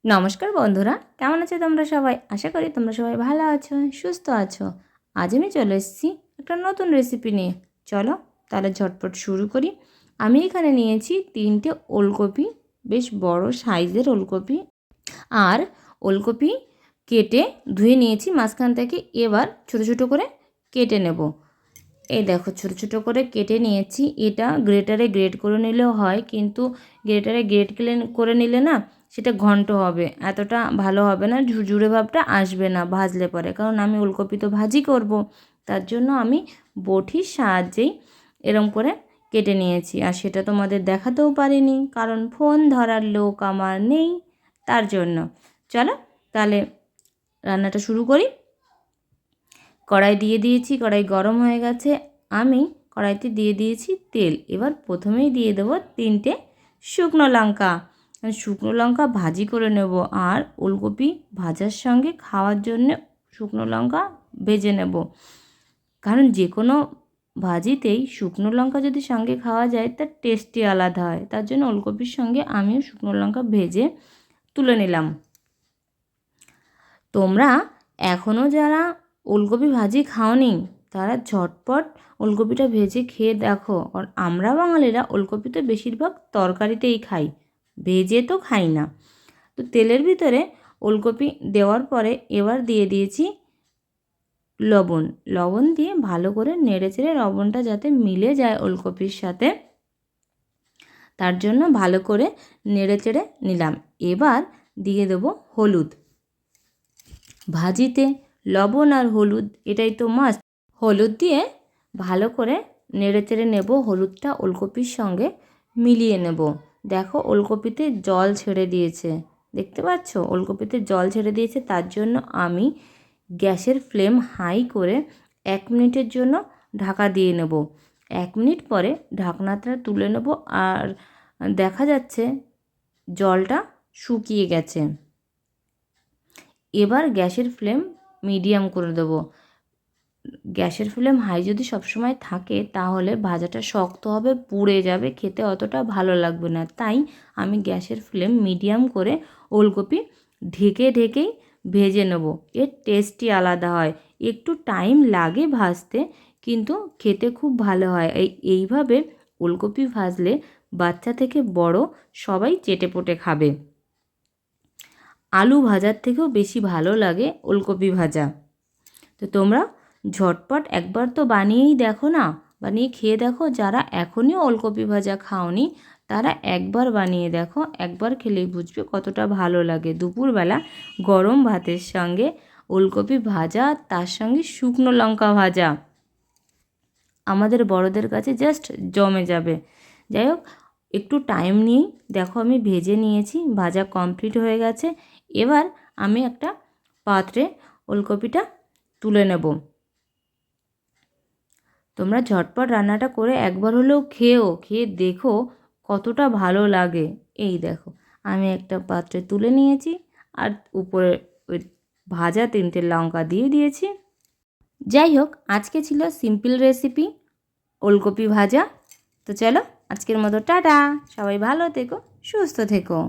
নমস্কার বন্ধুরা, কেমন আছো তোমরা সবাই? আশা করি তোমরা সবাই ভালো আছো, সুস্থ আছো। আজ আমি চলে এসেছি একটা নতুন রেসিপি নিয়ে। চলো তাহলে ঝটপট শুরু করি। আমি এখানে নিয়েছি 3টে ওলকপি, বেশ বড় সাইজের ওলকপি। আর ওলকপি কেটে ধুয়ে নিয়েছি মাঝখান থেকে। এবার ছোট ছোট করে কেটে নেব। এই দেখো ছোট ছোট করে কেটে নিয়েছি। এটা গ্রেটারে গ্রেট করে নিলেও হয়, কিন্তু গ্রেটারে গ্রেট করে নিলে না সেটা ঘন্ট হবে, এতটা ভালো হবে না, ঝুরঝুরে ভাবটা আসবে না ভাজলে পরে। কারণ আমি ওলকপি তো ভাজি করব, তার জন্য আমি বটির সাহায্যেই এরম করে কেটে নিয়েছি। আর সেটা তোমাদের দেখাতেও পারিনি, কারণ ফোন ধরার লোক আমার নেই, তার জন্য। চলো তাহলে রান্নাটা শুরু করি। কড়াই দিয়ে দিয়েছি, কড়াই গরম হয়ে গেছে। আমি কড়াইতে দিয়ে দিয়েছি তেল। এবার প্রথমেই দিয়ে দেবো 3টে শুকনো লঙ্কা। শুকনো লঙ্কা ভাজি করে নেব, আর ওলকপি ভাজার সঙ্গে খাওয়ার জন্য শুকনো লঙ্কা ভেজে নেব। কারণ যে কোনো ভাজিতেই শুকনো লঙ্কা যদি সঙ্গে খাওয়া যায় তার টেস্টই আলাদা হয়। তার জন্য ওলকপির সঙ্গে আমিও শুকনো লঙ্কা ভেজে তুলে নিলাম। তোমরা এখনও যারা ওলকপি ভাজি খাওনি তারা ঝটপট ওলকপিটা ভেজে খেয়ে দেখো। আর আমরা বাঙালিরা ওলকপি তো বেশিরভাগ তরকারিতেই খাই, ভেজে তো খাই না। তো তেলের ভিতরে ওলকপি দেওয়ার পরে এবার দিয়ে দিয়েছি লবণ। লবণ দিয়ে ভালো করে নেড়েচেড়ে লবণটা যাতে মিলে যায় ওলকপির সাথে, তার জন্য ভালো করে নেড়েচেড়ে নিলাম। এবার দিয়ে দেবো হলুদ। ভাজিতে লবণ আর হলুদ এটাই তো মাস্ট। হলুদ দিয়ে ভালো করে নেড়েচেড়ে নেব, হলুদটা ওলকপির সঙ্গে মিলিয়ে নেব। দেখো ওলকপিতে জল ছেড়ে দিয়েছে, দেখতে পাচ্ছ ওলকপিতে জল ছেড়ে দিয়েছে। তার জন্য আমি গ্যাসের ফ্লেম হাই করে 1 মিনিটের জন্য ঢাকা দিয়ে নেব। 1 মিনিট পরে ঢাকনাটা তুলে নেব, আর দেখা যাচ্ছে জলটা শুকিয়ে গেছে। এবার গ্যাসের ফ্লেম মিডিয়াম করে দেবো। গ্যাসের ফ্লেম হাই যদি সবসময় থাকে তাহলে ভাজাটা শক্ত হবে, পুড়ে যাবে, খেতে অতটা ভালো লাগবে না। তাই আমি গ্যাসের ফ্লেম মিডিয়াম করে ওলকপি ঢেকে ঢেকেই ভেজে নেব। এর টেস্টই আলাদা হয়। একটু টাইম লাগে ভাজতে, কিন্তু খেতে খুব ভালো হয়। এইভাবে ওলকপি ভাজলে বাচ্চা থেকে বড় সবাই চেটেপুটে খাবে। আলু ভাজার থেকেও বেশি ভালো লাগে ওলকপি ভাজা। তো তোমরা ঝটপট একবার তো বানিয়েই দেখো না, বানিয়ে খেয়ে দেখো। যারা এখনই ওলকপি ভাজা খাওনি তারা একবার বানিয়ে দেখো, একবার খেলেই বুঝবে কতটা ভালো লাগে। দুপুরবেলা গরম ভাতের সঙ্গে ওলকপি ভাজা, তার সঙ্গে শুকনো লঙ্কা ভাজা, আমাদের বড়দের কাছে জাস্ট জমে যাবে। যাই হোক, একটু টাইম নিয়েই দেখো আমি ভেজে নিয়েছি, ভাজা কমপ্লিট হয়ে গেছে। এবার আমি একটা পাত্রে ওলকপিটা তুলে নেব। তোমরা ঝটপট রান্নাটা করে একবার হলেও খেয়ে দেখো কতটা ভালো লাগে। এই দেখো আমি একটা পাত্রে তুলে নিয়েছি, আর উপরে ওই ভাজা 3টে লঙ্কা দিয়ে দিয়েছি। যাই হোক, আজকে ছিল সিম্পল রেসিপি ওলকপি ভাজা। তো চলো আজকের মতো টাটা, সবাই ভালো থেকো, সুস্থ থেকো।